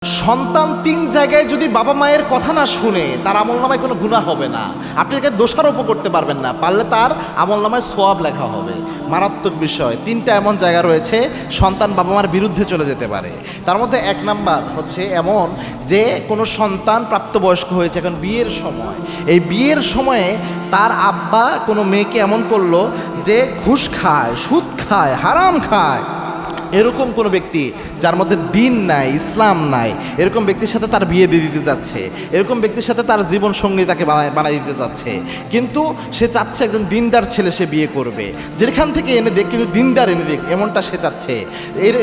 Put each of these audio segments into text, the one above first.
সন্তান তিন জায়গায় যদি বাবা মায়ের কথা না শুনে তার আমলনামায় কোনো গুনাহ হবে না। আপনি তাকে দোষারোপ করতে পারবেন না, পারলে তার আমলনামায় সওয়াব লেখা হবে। মারাত্মক বিষয়। তিনটা এমন জায়গা রয়েছে সন্তান বাবা মার বিরুদ্ধে চলে যেতে পারে। তার মধ্যে এক নাম্বার হচ্ছে এমন যে কোনো সন্তান প্রাপ্তবয়স্ক হয়েছে, এখন বিয়ের সময়, এই বিয়ের সময়ে তার আব্বা কোনো মেয়েকে এমন করলো যে ঘুষ খায়, সুদ খায়, হারাম খায়, এরকম কোনো ব্যক্তি যার মধ্যে দিন নাই, ইসলাম নাই, এরকম ব্যক্তির সাথে তার বিয়ে দিয়ে দিতে যাচ্ছে, এরকম ব্যক্তির সাথে তার জীবন সঙ্গী তাকে বানাই দিতে যাচ্ছে, কিন্তু সে চাচ্ছে একজন দিনদার ছেলে সে বিয়ে করবে, যেখান থেকে এনে দেখ কিন্তু দিনদার এনে দেখ, এমনটা সে চাচ্ছে।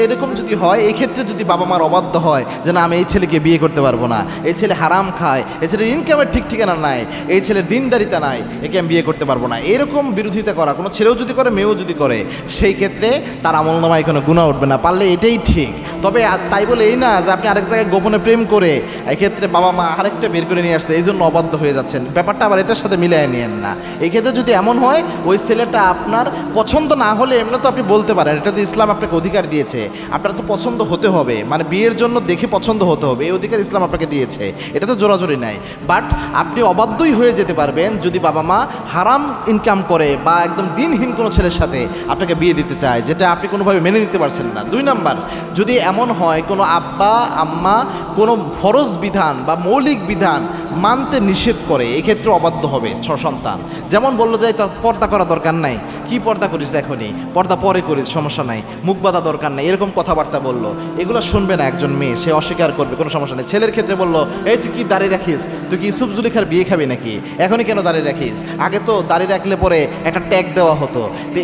এরকম যদি হয়, এই ক্ষেত্রে যদি বাবা মার অবাধ্য হয় যে না আমি এই ছেলেকে বিয়ে করতে পারবো না, এই ছেলে হারাম খায়, এই ছেলের ইনকামের ঠিক ঠিকানা নাই, এই ছেলের দিনদারিতা নাই, একে আমি বিয়ে করতে পারবো না, এরকম বিরোধিতা করা কোনো ছেলেও যদি করে মেয়েও যদি করে, সেই ক্ষেত্রে তার আমলনামায় কোনো গুনাহ উঠবে না, পারলে এটাই ঠিক। তবে তাই বলে এই না যে আপনি আরেক জায়গায় গোপনে প্রেম করে এক্ষেত্রে বাবা মা আরেকটা বের করে নিয়ে আসছে, এই জন্য অবাধ্য হয়ে যাচ্ছেন, ব্যাপারটা আবার এটার সাথে মিলিয়ে নিয়েন না। এই ক্ষেত্রে যদি এমন হয় ওই ছেলেটা আপনার পছন্দ না হলে এমনি তো আপনি বলতে পারেন, এটা তো ইসলাম আপনাকে অধিকার দিয়েছে, আপনার তো পছন্দ হতে হবে, মানে বিয়ের জন্য দেখে পছন্দ হতে হবে, এই অধিকার ইসলাম আপনাকে দিয়েছে, এটা তো জোরাজোরি নাই। বাট আপনি অবাধ্যই হয়ে যেতে পারবেন যদি বাবা মা হারাম ইনকাম করে বা একদম দিনহীন কোনো ছেলের সাথে আপনাকে বিয়ে দিতে চায়, যেটা আপনি কোনোভাবে মেনে নিতে পারছেন না। দুই নাম্বার, যদি এমন হয় কোনো আব্বা আম্মা কোনো ফরজ বিধান বা মৌলিক বিধান মানতে নিষেধ করে, এক্ষেত্রে অবাধ্য হবে সন্তান। যেমন বললো যে পর্দা করা দরকার নাই, কি পর্দা করিস এখনই, পর্দা পরে করিস, সমস্যা নাই, মুখ বাঁধা দরকার নাই, এরকম কথাবার্তা বললো, এগুলো শুনবে না একজন মেয়ে, সে অস্বীকার করবে, কোনো সমস্যা নেই। ছেলের ক্ষেত্রে বললো এই তুই কি দাঁড়িয়ে রাখিস, তুই কি ইউসুফ জুলিখার বিয়ে খাবি নাকি, এখনই কেন দাঁড়িয়ে রাখিস, আগে তো দাঁড়িয়ে রাখলে পরে একটা ট্যাগ দেওয়া হতো। তো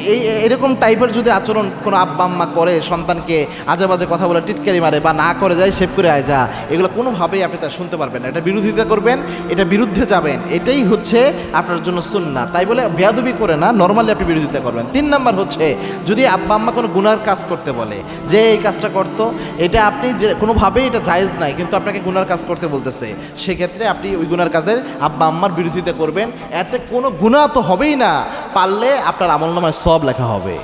এরকম টাইপের যদি আচরণ কোনো আব্বা আম্মা করে, সন্তানকে আজে বাজে কথা বলে টিটকারি মারে বা না করে যায় শেভ করে আয় যা, এগুলো কোনোভাবেই আপনি তার শুনতে পারবেন না, এটা বিরোধিতা করবেন, এটা বিরুদ্ধে যাবেন, এটাই হচ্ছে আপনার জন্য সুন্নাহ। তাই বলে বেয়াদবি করে না, নর্মালি আপনি বিরোধিতা করবেন। তিন নাম্বার হচ্ছে যদি আব্বা আম্মা কোনো গুনার কাজ করতে বলে যে এই কাজটা করতো, এটা আপনি যে কোনোভাবেই এটা জায়েজ নাই, কিন্তু আপনাকে গুনার কাজ করতে বলতেছে, সেক্ষেত্রে আপনি ওই গুনার কাজের আব্বা আম্মার বিরোধিতা করবেন, এতে কোনো গুনাহ তো হবেই না, পারলে আপনার আমলনামায় সওয়াব লেখা হবে।